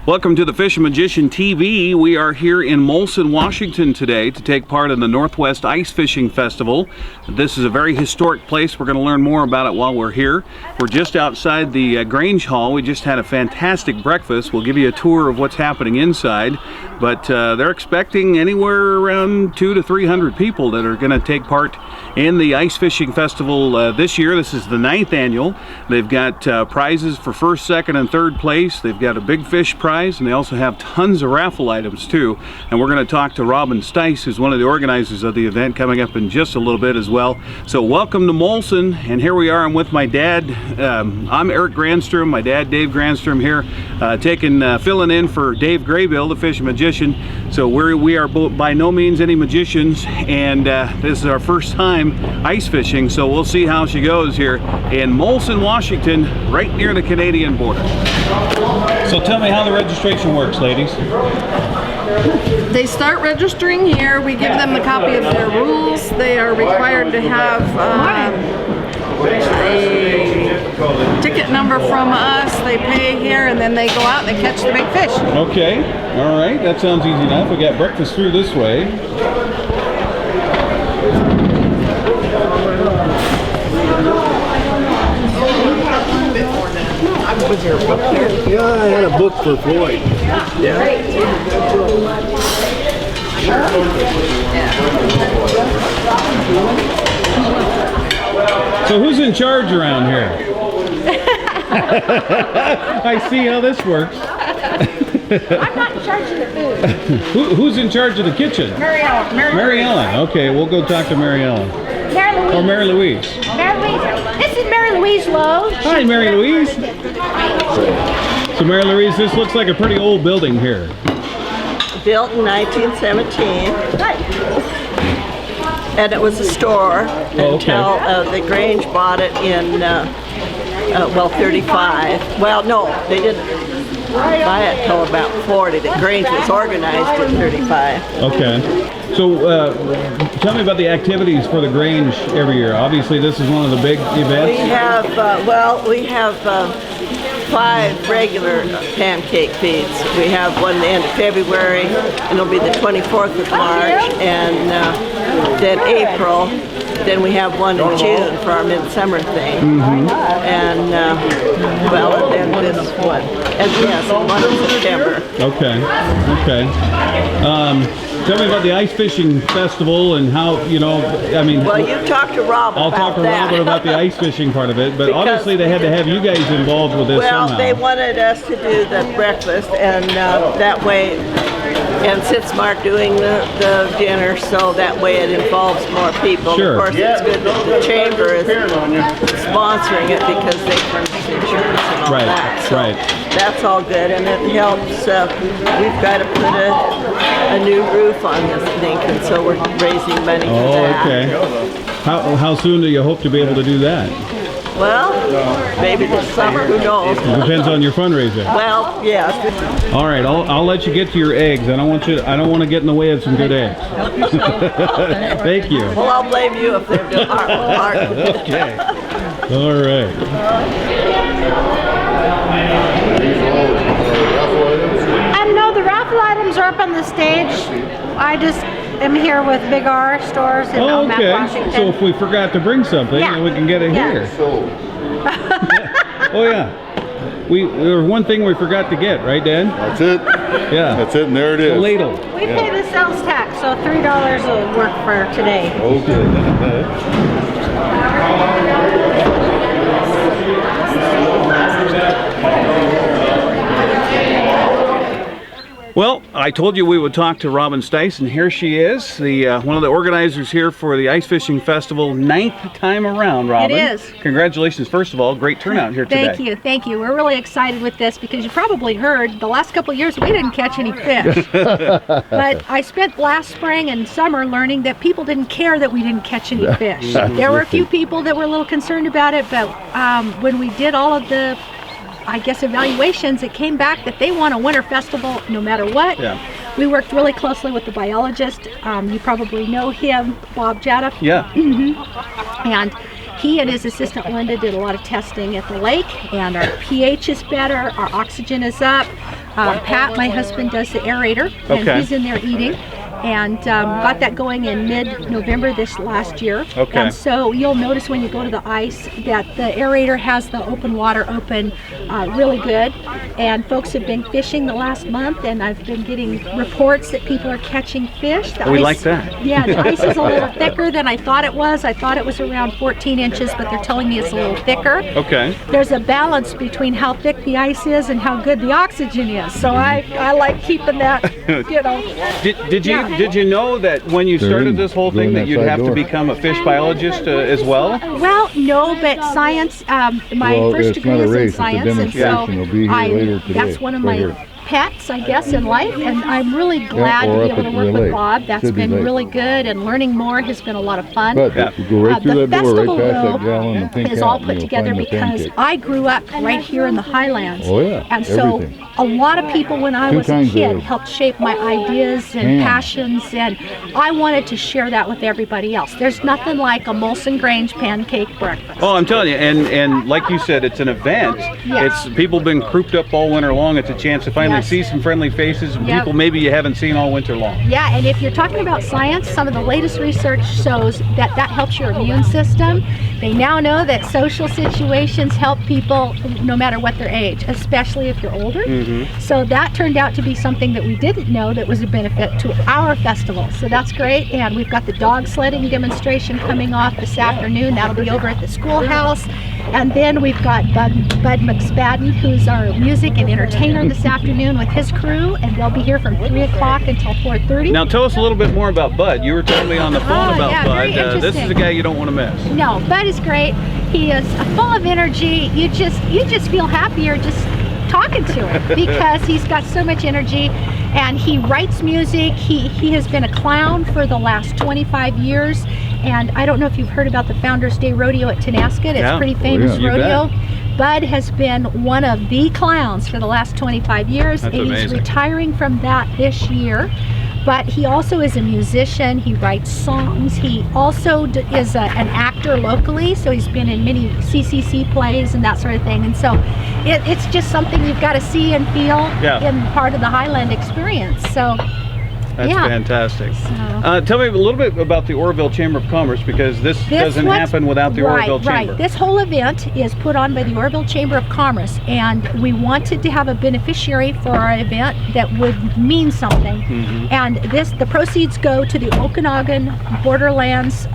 Welcome to the Fishin Magician TV. We are here in Molson, Washington today to take part in the Northwest Ice Fishing Festival. This is a very historic place. We're going to learn more about it while we're here. We're just outside the Grange Hall. We just had a fantastic breakfast. We'll give you a tour of what's happening inside, but they're expecting anywhere around 200 to 300 people that are going to take part in the Ice Fishing Festival this year. This is the 9th annual. They've got prizes for first, second, and third place. They've got a big fish prize, and they also have tons of raffle items too. And we're going to talk to Robin Stice, who's one of the organizers of the event, coming up in just a little bit as well. So welcome to Molson, and here we are. I'm with my dad. I'm Eric Granstrom, my dad Dave Granstrom here, filling in for Dave Graybill, the Fishin Magician. So we are by no means any magicians, and this is our first time ice fishing, so we'll see how she goes here in Molson, Washington, right near the Canadian border. So tell me how the registration works, ladies. They start registering here. We give them a copy of their rules. They are required to have a ticket number from us. They pay here, and then they go out and they catch the big fish. Okay, all right, that sounds easy enough. We got breakfast through this way. Was there a book here? Yeah, I had a book for Floyd. Yeah. So who's in charge around here? I see how this works. I'm not in charge of the food. Who's in charge of the kitchen? Mary Ellen. Mary Ellen. Okay, we'll go talk to Mary Ellen. Mary Louise. Or Mary Louise. Mary Louise. This is Mary Louise Lowe. Hi, Mary Louise. So Mary Louise, this looks like a pretty old building here. Built in 1917. And it was a store until the Grange bought it in, 35. Well, no, they didn't buy it till about 40. The Grange was organized in 35. Okay. So tell me about the activities for the Grange every year. Obviously, this is one of the big events. We have 5 regular pancake feeds. We have one at the end of February, and it'll be the 24th of March, and then April. Then we have one in June for our midsummer thing, and then this one, and yes, one in September. Okay. Tell me about the Ice Fishing Festival and how, I mean... Well, you talk to Robin I'll talk to Robin about the ice fishing part of it, but obviously they had to have you guys involved with this somehow. Well, they wanted us to do the breakfast, and that way, and since Mark doing the dinner, so that way it involves more people. Sure. Of course, it's good that the chamber is sponsoring it because they furnish insurance and all that. So that's all good, and it helps. We've got to put a new roof on this thing, and so we're raising money for that. Okay. How soon do you hope to be able to do that? Well, maybe this summer, who knows? It depends on your fundraiser. Well, yes. All right, I'll let you get to your eggs. I don't want to get in the way of some good eggs. Thank you. Well, I'll blame you if they're hard. Okay. All right. No, the raffle items are up on the stage. I just am here with Big R Stores in Mount Washington. So if we forgot to bring something, then we can get it here. Oh yeah. There was one thing we forgot to get, right, Dan? That's it. Yeah. That's it, and there it is. The ladle. We pay the sales tax, so $3 will work for today. Okay. Well, I told you we would talk to Robin Stice, and here she is, one of the organizers here for the Ice Fishing Festival, 9th time around, Robin. It is. Congratulations, first of all. Great turnout here today. Thank you. We're really excited with this because you probably heard the last couple of years we didn't catch any fish. But I spent last spring and summer learning that people didn't care that we didn't catch any fish. There were a few people that were a little concerned about it, but when we did all of the evaluations, it came back that they want a winter festival no matter what. Yeah. We worked really closely with the biologist. You probably know him, Bob Jada. Yeah. And he and his assistant Linda did a lot of testing at the lake, and our pH is better, our oxygen is up. Pat, my husband, does the aerator, and Okay. he's in there eating. And got that going in mid-November this last year. Okay. And so you'll notice when you go to the ice that the aerator has the open water open really good. And folks have been fishing the last month, and I've been getting reports that people are catching fish. The We ice- like that. Yeah, the ice is a little thicker than I thought it was. I thought it was around 14 inches, but they're telling me it's a little thicker. Okay. There's a balance between how thick the ice is and how good the oxygen is. So I like keeping that, you know. Did you know that when you started this whole thing that you'd Going have to outside door. become a fish biologist as well? Well, no, but science, my Well, first it's degree not a is in race, it's a science, and so demonstration. It'll be here later today, that's one of right my here. pets, I guess, in life, and I'm really glad or to be up able to at work Real with Lake. Bob. That's Should be been late. really good, and learning more has been a lot of fun. But Yeah. you go right through The that door, festival, right past though, that gal in the pink is hat, all and put you'll together find the because pancake. I grew up right here in the Highlands. Oh, yeah, And so everything. a lot of people when I Two was a kinds kid of helped shape my ideas and ham. passions, and I wanted to share that with everybody else. There's nothing like a Molson Grange pancake breakfast. Oh, I'm telling you, and like you said, it's an event. Yes. It's people been cooped up all winter long. It's a chance to finally Yes. see some friendly faces, and Yep. people maybe you haven't seen all winter long. Yeah, and if you're talking about science, some of the latest research shows that that helps your immune system. They now know that social situations help people no matter what their age, especially if you're older. So that turned out to be something that we didn't know that was a benefit to our festival. So that's great. And we've got the dog sledding demonstration coming off this afternoon. That'll be over at the schoolhouse. And then we've got Bud McSpadden, who's our music and entertainer this afternoon with his crew, and they'll be here from 3 o'clock until 4:30. Now tell us a little bit more about Bud. You were telling me on the phone Oh, about yeah, Bud. very This is interesting. a guy you don't want to miss. No, Bud is great. He is full of energy. You just feel happier just talking to him because he's got so much energy, and he writes music. He has been a clown for the last 25 years, and I don't know if you've heard about the Founders Day Rodeo at Tenasket. It's Yeah. a pretty famous You rodeo. bet. Bud has been one of the clowns for the last 25 years. That's and he's amazing. retiring from that this year. But he also is a musician. He writes songs. He also is an actor locally, so he's been in many CCC plays and that sort of thing. And so it's just something you've got to see and feel in part of the Highland experience. So That's yeah. fantastic. So- Tell me a little bit about the Oroville Chamber of Commerce, because this doesn't what's- happen without the Oroville Chamber. Right. This whole event is put on by the Oroville Chamber of Commerce, and we wanted to have a beneficiary for our event that would mean something. And the proceeds go to the Okanagan Borderlands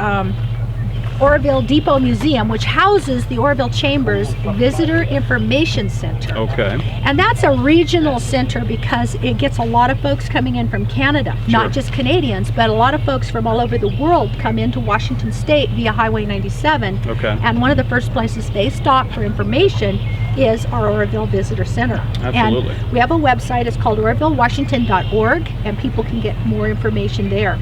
Oroville Depot Museum, which houses the Oroville Chamber's Visitor Information Center. Okay. And that's a regional center because it gets a lot of folks coming in from Canada, not just Canadians, but a lot of folks from all over the world come into Washington State via Highway 97. Okay. And one of the first places they stop for information is our Oroville Visitor Center. Absolutely. And we have a website, it's called orovillewashington.org, and people can get more information there.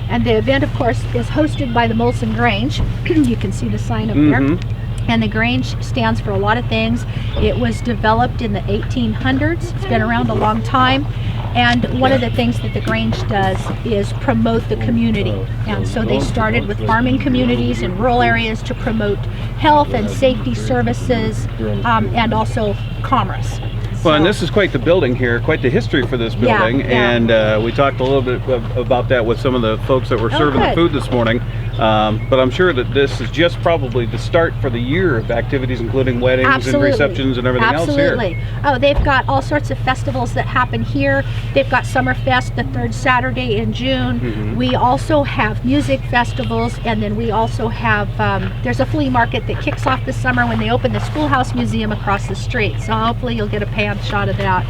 And the event, of course, is hosted by the Molson Grange. You can see the sign up there. And the Grange stands for a lot of things. It was developed in the 1800s. It's been around a long time. And one of the things that the Grange does is promote the community. And so they started with farming communities in rural areas to promote health and safety services and also commerce. Well, and this is quite the building here, quite the history for this Yeah, building, yeah. and we talked a little bit about that with some of the folks that were serving the good. food this morning. But I'm sure that this is just probably the start for the year of activities, including weddings Absolutely. and receptions and everything Absolutely. else here. Oh, they've got all sorts of festivals that happen here. They've got Summerfest the third Saturday in June. We also have music festivals, and then we also have, there's a flea market that kicks off this summer when they open the Schoolhouse Museum across the street. So hopefully you'll get a pan shot of that.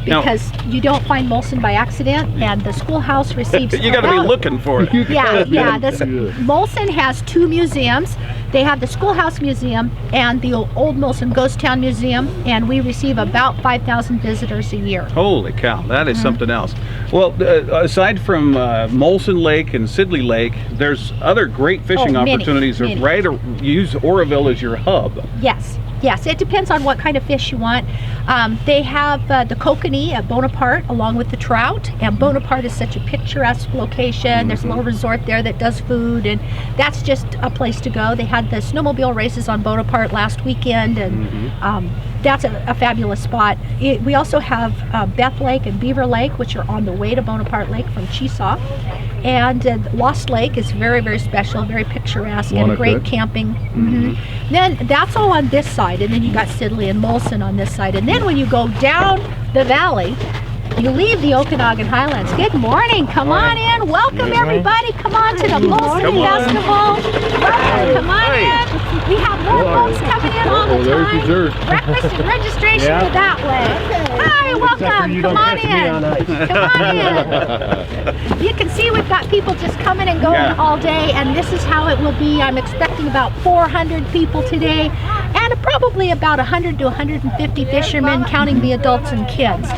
Now- Because you don't find Molson by accident, and the schoolhouse receives. You got to be looking for it. Yeah. Molson has two museums. They have the Schoolhouse Museum and the Old Molson Ghost Town Museum, and we receive about 5,000 visitors a year. Holy cow, that is something else. Well, aside from Molson Lake and Sidley Lake, there's other great fishing many, opportunities. many. Right? Or use Oroville as your hub. Yes, it depends on what kind of fish you want. They have the kokanee at Bonaparte along with the trout, and Bonaparte is such a picturesque location. There's a little resort there that does food, and that's just a place to go. They had the snowmobile races on Bonaparte last weekend, and that's a fabulous spot. We also have Beth Lake and Beaver Lake, which are on the way to Bonaparte Lake from Chesaw. And Lost Lake is very, very special, very picturesque, and great camping. Then that's all on this side, and then you got Sidley and Molson on this side. And then when you go down the valley, you leave the Okanagan Highlands. Good morning. Come on in. Welcome, everybody. Come on to the Molson Festival. Come on in. We have more folks coming in all the time. Breakfast and registration are that way. Hi, welcome. Come on in. Come on in. You can see we've got people just coming and going all day, and this is how it will be. I'm expecting about 400 people today, and probably about 100 to 150 fishermen, counting the adults and kids.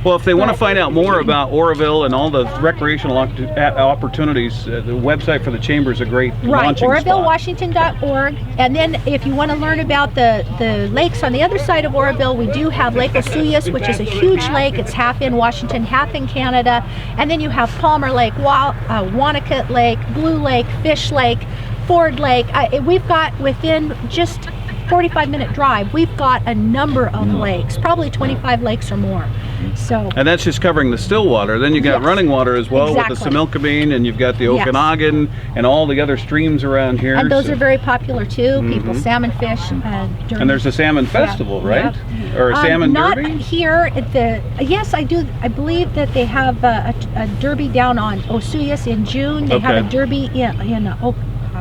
Well, if they want to find out more about Oroville and all the recreational opportunities, the website for the chamber is a great launching spot. OrovilleWashington.org. And then if you want to learn about the lakes on the other side of Oroville, we do have Lake Osoyoos, which is a huge lake. It's half in Washington, half in Canada. And then you have Palmer Lake, Wanacott Lake, Blue Lake, Fish Lake, Ford Lake. We've got within just 45-minute drive, we've got a number of lakes, probably 25 lakes or more. So, and that's just covering the still water. Then you got running water as well with the Similkameen, and you've got the Okanagan and all the other streams around here. And those are very popular too. People salmon fish. And there's a salmon festival, right? Or a salmon derby? Not here at the. Yes, I do. I believe that they have a derby down on Osoyoos in June. They have a derby in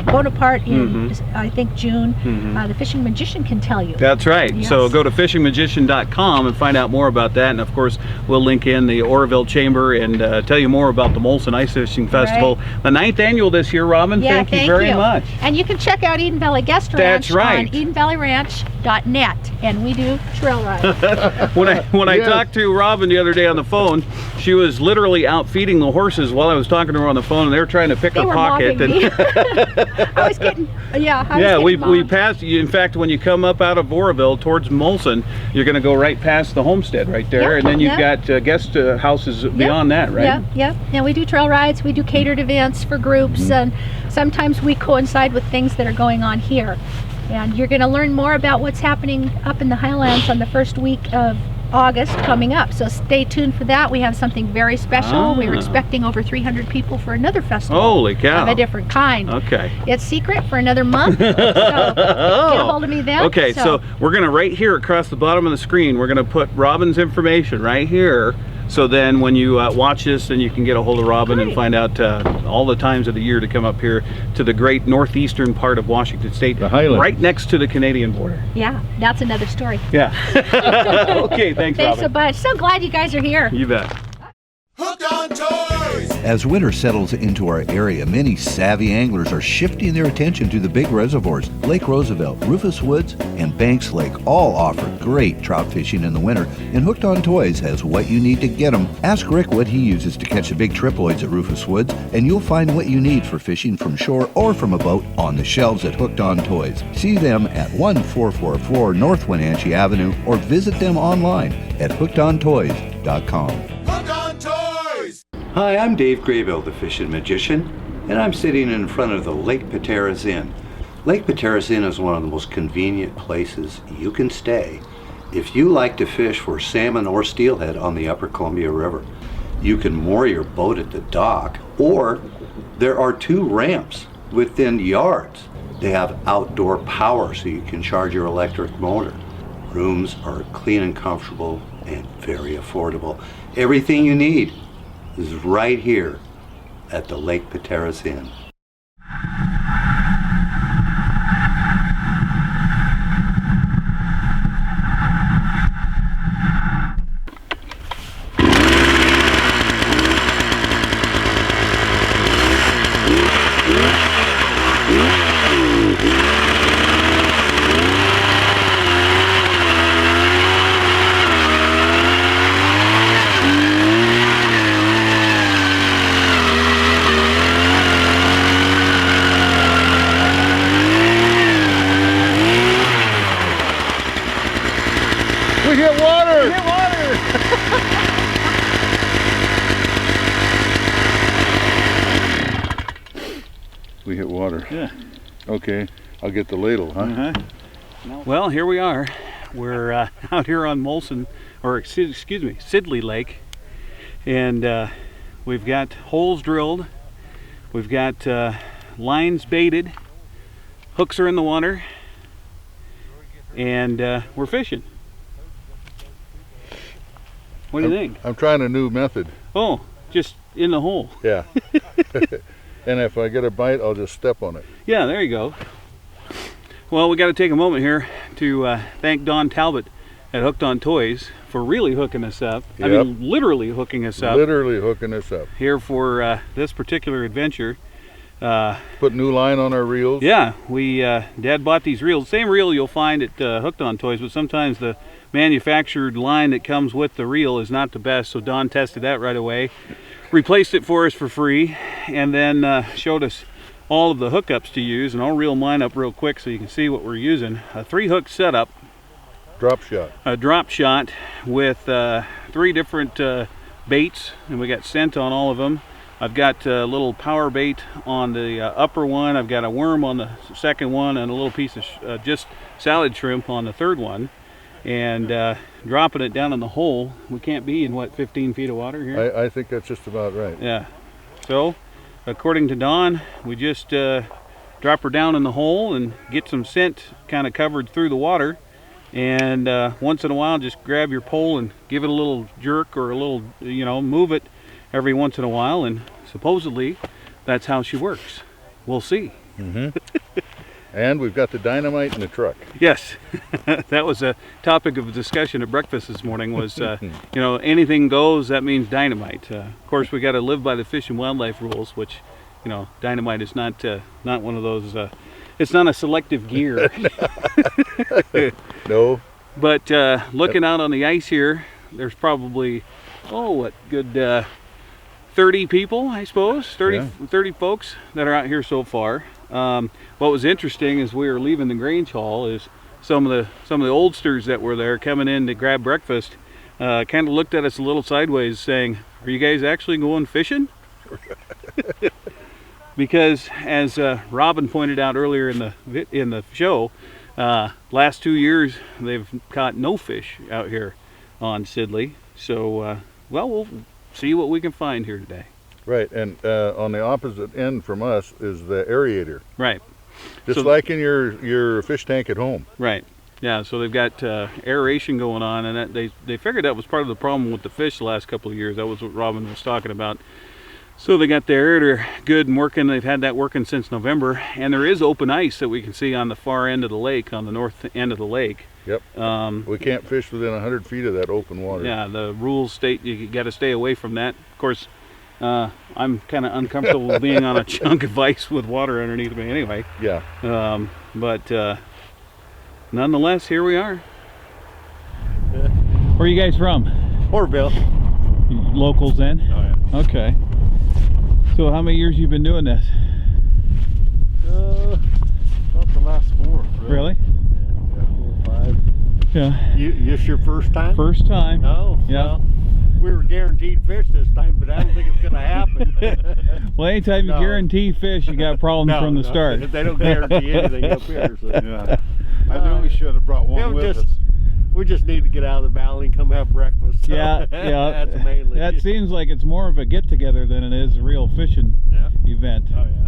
Bonaparte in I think June. The Fishin Magician can tell you. That's right. Yes. So go to fishingmagician.com and find out more about that. And of course, we'll link in the Oroville Chamber and tell you more about the Molson Ice Fishing Festival, the 9th annual this year. Robin, thank you very much. And you can check out Eden Valley Guest Ranch on EdenValleyRanch.net, and we do trail rides. when I talked to Robin the other day on the phone, she was literally out feeding the horses while I was talking to her on the phone, and they were trying to pick her pocket. I was getting, we passed. In fact, when you come up out of Oroville towards Molson, you're going to go right past the homestead right there, and then you've got guest houses beyond that, right? Yeah. And we do trail rides. We do catered events for groups, and sometimes we coincide with things that are going on here. And you're going to learn more about what's happening up in the Highlands on the first week of August coming up, so stay tuned for that. We have something very special. We're expecting over 300 people for another festival. Holy cow. Of a different kind. Okay. It's secret for another month, so get a hold of me then. Okay, so we're going to right here across the bottom of the screen, we're going to put Robin's information right here. So then when you watch this, then you can get a hold of Robin and find out all the times of the year to come up here to the great northeastern part of Washington State, right next to the Canadian border. Yeah, that's another story. Yeah. Okay, thanks Robin. Thanks so much. So glad you guys are here. You bet. Hooked on Toys! As winter settles into our area, many savvy anglers are shifting their attention to the big reservoirs. Lake Roosevelt, Rufus Woods, and Banks Lake all offer great trout fishing in the winter, and Hooked on Toys has what you need to get them. Ask Rick what he uses to catch the big triploids at Rufus Woods, and you'll find what you need for fishing from shore or from a boat on the shelves at Hooked on Toys. See them at 1444 North Wenatchee Avenue or visit them online at hookedontoys.com. Hi, I'm Dave Graybill, the Fishin Magician, and I'm sitting in front of the Lake Pateras Inn. Lake Pateras Inn is one of the most convenient places you can stay if you like to fish for salmon or steelhead on the Upper Columbia River. You can moor your boat at the dock, or there are 2 ramps within yards. They have outdoor power so you can charge your electric motor. Rooms are clean and comfortable and very affordable. Everything you need is right here at the Lake Pateras Inn. We hit water! We hit water! We hit water. Yeah. Okay, I'll get the ladle, huh? Well, here we are. We're out here on Molson, or excuse me, Sidley Lake, and we've got holes drilled, we've got lines baited, hooks are in the water, and we're fishing. What do you think? I'm trying a new method. Oh, just in the hole. Yeah. And if I get a bite, I'll just step on it. Yeah, there you go. Well, we got to take a moment here to thank Don Talbot at Hooked on Toys for really hooking us up. Yep. I mean, literally hooking us up. Literally hooking us up. Here for this particular adventure. Put new line on our reels. Yeah, Dad bought these reels. Same reel you'll find at Hooked on Toys, but sometimes the manufactured line that comes with the reel is not the best, so Don tested that right away. Replaced it for us for free, and then showed us all of the hookups to use, and I'll reel mine up real quick so you can see what we're using. A 3-hook setup. Drop shot. A drop shot with 3 different baits, and we got scent on all of them. I've got a little power bait on the upper one, I've got a worm on the second one, and a little piece of just salad shrimp on the third one. And dropping it down in the hole. We can't be in, what, 15 feet of water here? I think that's just about right. Yeah. So, according to Don, we just drop her down in the hole and get some scent kind of covered through the water. And once in a while, just grab your pole and give it a little jerk or a little, move it every once in a while. And supposedly, that's how she works. We'll see. Mm-hmm. And we've got the dynamite in the truck. Yes, that was a topic of discussion at breakfast this morning. Was anything goes, that means dynamite. Of course, we got to live by the Fish and Wildlife rules, which dynamite is not one of those. It's not a selective gear. No. But looking out on the ice here, there's probably good 30 people, I suppose, 30 folks that are out here so far. What was interesting as we were leaving the Grange Hall is some of the oldsters that were there coming in to grab breakfast kind of looked at us a little sideways saying, "Are you guys actually going fishing?" Because as Robin pointed out earlier in the show, last 2 years they've caught no fish out here on Sidley. So we'll see what we can find here today. Right, and on the opposite end from us is the aerator. Right. Just like in your fish tank at home. Right. Yeah, so they've got aeration going on, and they figured that was part of the problem with the fish the last couple of years. That was what Robin was talking about. So they got the aerator good and working. They've had that working since November, and there is open ice that we can see on the far end of the lake, on the north end of the lake. Yep. We can't fish within 100 feet of that open water. Yeah, the rules state you got to stay away from that. Of course, I'm kind of uncomfortable being on a chunk of ice with water underneath me anyway. Yeah. But nonetheless, here we are. Where are you guys from? Oroville. Locals then? Oh yeah. Okay. So how many years you been doing this? About the last 4. Really? Yeah, 4 or 5. Yeah. This your first time? First time. Oh, yeah. Well, we were guaranteed fish this time, but I don't think it's going to happen. Well, anytime you guarantee fish, you got problems from the start. They don't guarantee anything up here. So. Yeah. I knew we should have brought one with us. We just need to get out of the valley and come have breakfast. So Yeah, yeah. That's mainly. That seems like it's more of a get-together than it is a real fishing event. Oh yeah.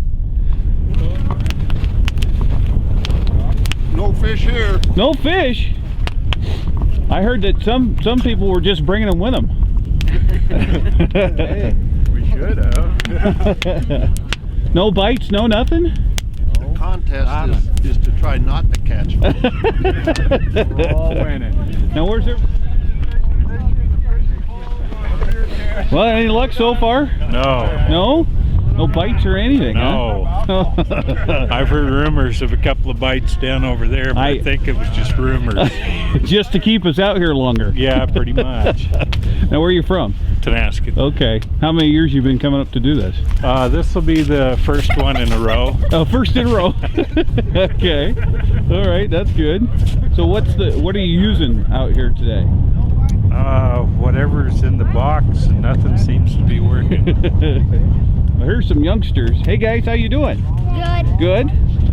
No fish here. No fish? I heard that some people were just bringing them with them. Hey, we should have. No bites, no nothing? The contest is to try not to catch fish. We're all winning. Now where's there? Well, any luck so far? No. No? No bites or anything? No. Huh? I've heard rumors of a couple of bites down over there, but I think it was just rumors. Just to keep us out here longer. Yeah, pretty much. Now, where are you from? Tenasket. Okay. How many years you been coming up to do this? This will be the first one in a row. Oh, first in a row. Okay. All right, that's good. So what are you using out here today? Whatever's in the box, and nothing seems to be working. Well, here's some youngsters. Hey guys, how you doing? Good. Good.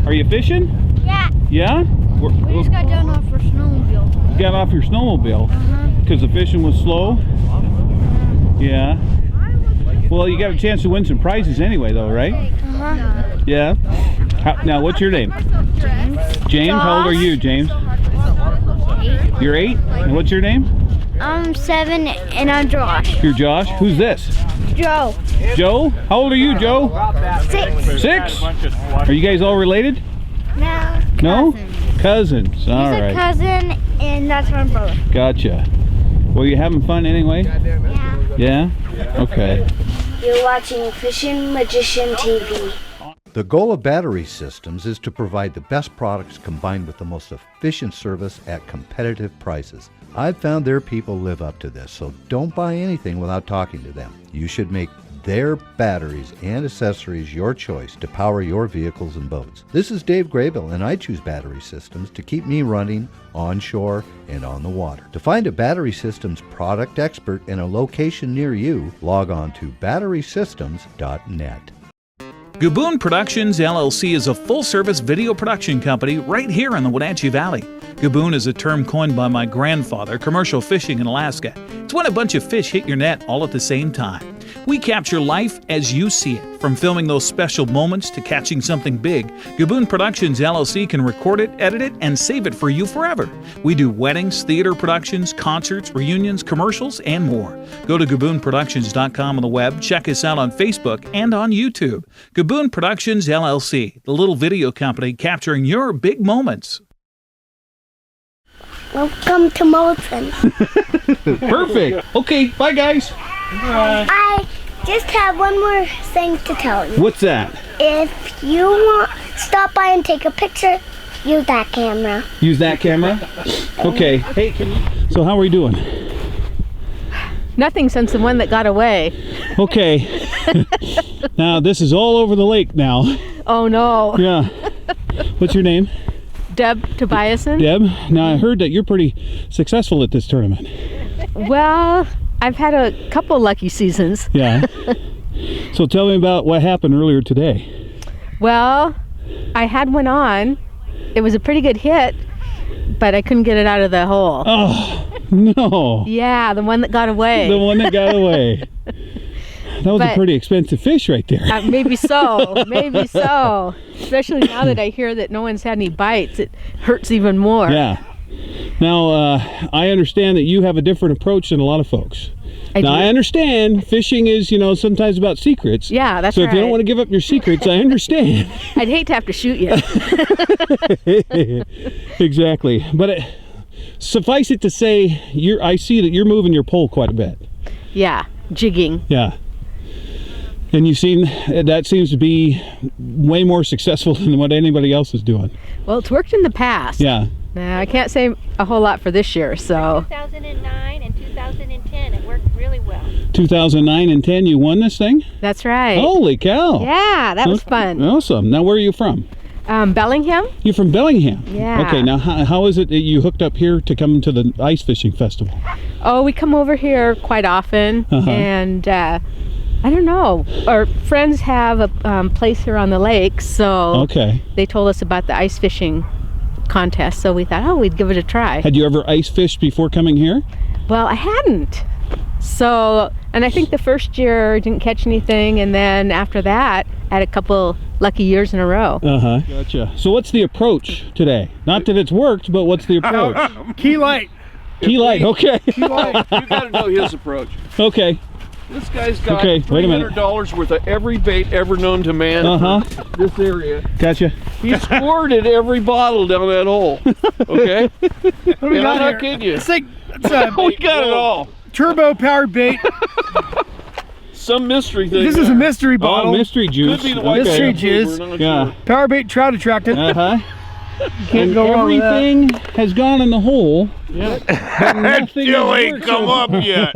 Are you fishing? Yeah. Yeah? We just got done off for snowmobile. got off your snowmobile because the fishing was slow. Yeah. Well, you got a chance to win some prizes anyway, though, right? Yeah. Now, what's your name? James. How old are you, James? 8. You're 8. And what's your name? I'm 7, and I'm Josh. You're Josh. Who's this? Joe. Joe. How old are you, Joe? 6. 6. Are you guys all related? No. No. Cousins. All He's right. a cousin, and that's my brother. Gotcha. Well, you having fun anyway? Yeah. Yeah? Okay. You're watching Fishin Magician TV. The goal of Battery Systems is to provide the best products combined with the most efficient service at competitive prices. I've found their people live up to this, so don't buy anything without talking to them. You should make their batteries and accessories your choice to power your vehicles and boats. This is Dave Graybill, and I choose Battery Systems to keep me running onshore and on the water. To find a Battery Systems product expert in a location near you, log on to batterysystems.net. Gaboon Productions LLC is a full-service video production company right here in the Wenatchee Valley. Gaboon is a term coined by my grandfather, commercial fishing in Alaska. It's when a bunch of fish hit your net all at the same time. We capture life as you see it, from filming those special moments to catching something big. Gaboon Productions LLC can record it, edit it, and save it for you forever. We do weddings, theater productions, concerts, reunions, commercials, and more. Go to GaboonProductions.com on the web, check us out on Facebook and on YouTube. Gaboon Productions LLC, the little video company capturing your big moments. Welcome to Molson. Perfect. Okay, bye guys. I just have one more thing to tell you. What's that? If you want stop by and take a picture, use that camera. Use that camera? Okay. Hey, so how are we doing? Nothing since the one that got away. Okay. Now, this is all over the lake now. Oh no. Yeah. What's your name? Deb Tobiasen. Deb, now I heard that you're pretty successful at this tournament. Well, I've had a couple lucky seasons. Yeah. So tell me about what happened earlier today. Well, I had one on. It was a pretty good hit, but I couldn't get it out of the hole. Oh, no. Yeah, the one that got away. The one that got away. That was a pretty expensive fish right there. Maybe so. Maybe so. Especially now that I hear that no one's had any bites, it hurts even more. Yeah. Now, I understand that you have a different approach than a lot of folks. I understand fishing is, sometimes about secrets. Yeah, that's right. So if you don't right. want to give up your secrets, I understand. I'd hate to have to shoot you. Exactly. But suffice it to say, I see that you're moving your pole quite a bit. Yeah, jigging. Yeah. And you've seen that seems to be way more successful than what anybody else is doing. Well, it's worked in the past. Yeah. Now, I can't say a whole lot for this year, so. 2009 and 2010, it worked really well. 2009 and 10, you won this thing? That's right. Holy cow. Yeah, that was fun. Awesome. Now, where are you from? Bellingham. You're from Bellingham? Yeah. Okay, now how is it that you hooked up here to come to the ice fishing festival? Oh, we come over here quite often, and I don't know. Our friends have a place here on the lake, so they told us about the ice fishing contest, so we thought, we'd give it a try. Had you ever ice fished before coming here? Well, I hadn't. So, and I think the first year I didn't catch anything, and then after that, I had a couple lucky years in a row. Gotcha. So what's the approach today? Not that it's worked, but what's the approach? Key light. Key light, okay. Key light. You got to know his approach. Okay. This guy's got wait a minute. $300 worth of every bait ever known to man for this area. Gotcha. He squirted every bottle down that hole. Okay? I'm not kidding you. It's like, we got it all. Turbo powered bait. Some mystery thing. This is a mystery bottle. Oh, mystery juice. Could be the white mystery juice. Yeah. Power bait trout attractant. Can't go wrong with that. Everything has gone in the hole. Yeah. It still ain't come up yet.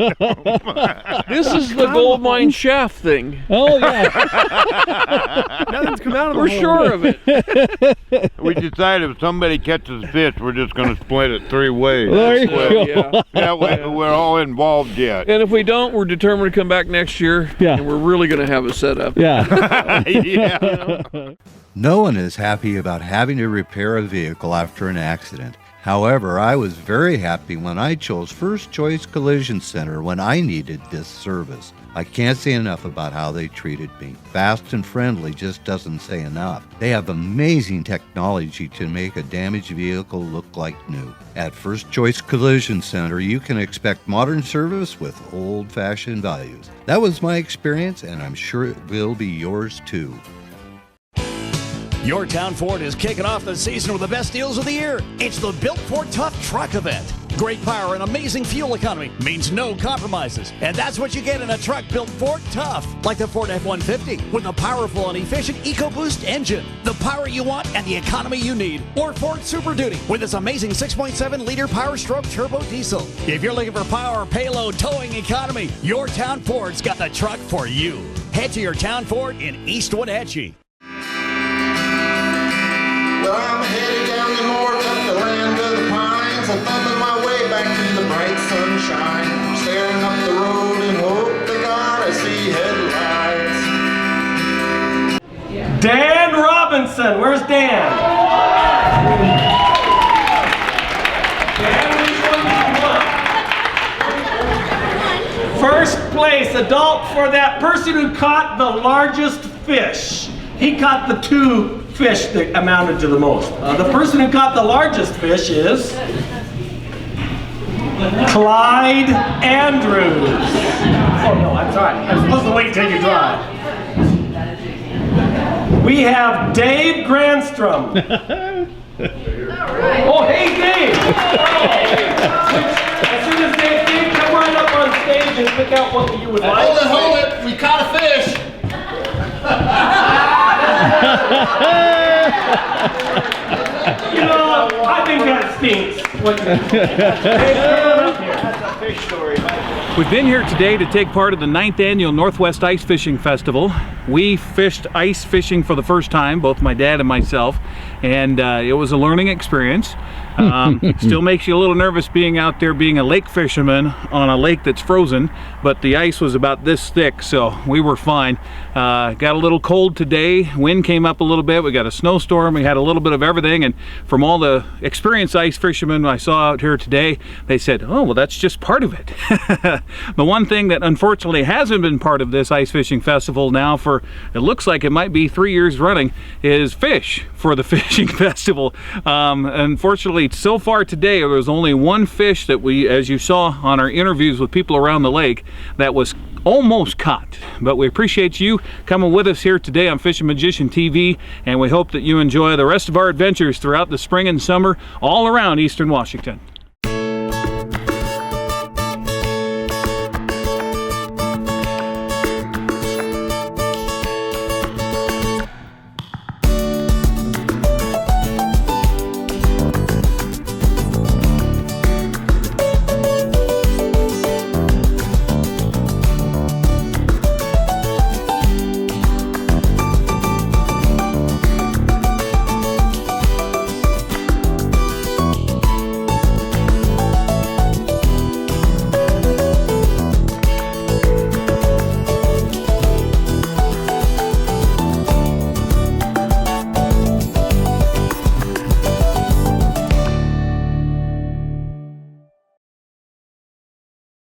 This is the gold mine shaft thing. Oh yeah. Nothing's come out of the We're hole. sure of it. We decided if somebody catches fish, we're just going to split it 3 ways. There you go. That way we're all involved yet. And if we don't, we're determined to come back next year. Yeah. And we're really going to have a setup. Yeah. Yeah. No one is happy about having to repair a vehicle after an accident. However, I was very happy when I chose First Choice Collision Center when I needed this service. I can't say enough about how they treated me. Fast and friendly just doesn't say enough. They have amazing technology to make a damaged vehicle look like new. At First Choice Collision Center, you can expect modern service with old-fashioned values. That was my experience, and I'm sure it will be yours too. Your Town Ford is kicking off the season with the best deals of the year. It's the Built Ford Tough Truck Event. Great power and amazing fuel economy means no compromises. And that's what you get in a truck built Ford Tough, like the Ford F-150, with a powerful and efficient EcoBoost engine. The power you want and the economy you need. Or Ford Super Duty, with its amazing 6.7-liter Power Stroke turbo diesel. If you're looking for power, payload, towing economy, your Town Ford's got the truck for you. Head to your Town Ford in East Wenatchee. Well, I'm headed down the north up the land of the pines. I'm thumbing my way back to the bright sunshine. Staring up the road and hope to God I see headlights. Dan Robinson, where's Dan? Dan, which one do you want? First place, adult, for that person who caught the largest fish. He caught the 2 fish that amounted to the most. The person who caught the largest fish is Clyde Andrews. Oh no, I'm sorry. I'm supposed to wait till you drive. We have Dave Granstrom. Oh, hey Dave! As soon as Dave, come right up on stage and pick out what you would like. Hold it, we caught a fish. You know, I think that stinks. We've been here today to take part of the 9th annual Northwest Ice Fishing Festival. We fished ice fishing for the first time, both my dad and myself, and it was a learning experience. Still makes you a little nervous being out there being a lake fisherman on a lake that's frozen, but the ice was about this thick, so we were fine. Got a little cold today, wind came up a little bit, we got a snowstorm, we had a little bit of everything, and from all the experienced ice fishermen I saw out here today, they said, oh, well, that's just part of it. The one thing that unfortunately hasn't been part of this ice fishing festival now for, it looks like it might be 3 years running, is fish for the fishing festival. Unfortunately, so far today, there was only one fish that we, as you saw on our interviews with people around the lake, that was almost caught. But we appreciate you coming with us here today on Fishin Magician TV, and we hope that you enjoy the rest of our adventures throughout the spring and summer all around Eastern Washington.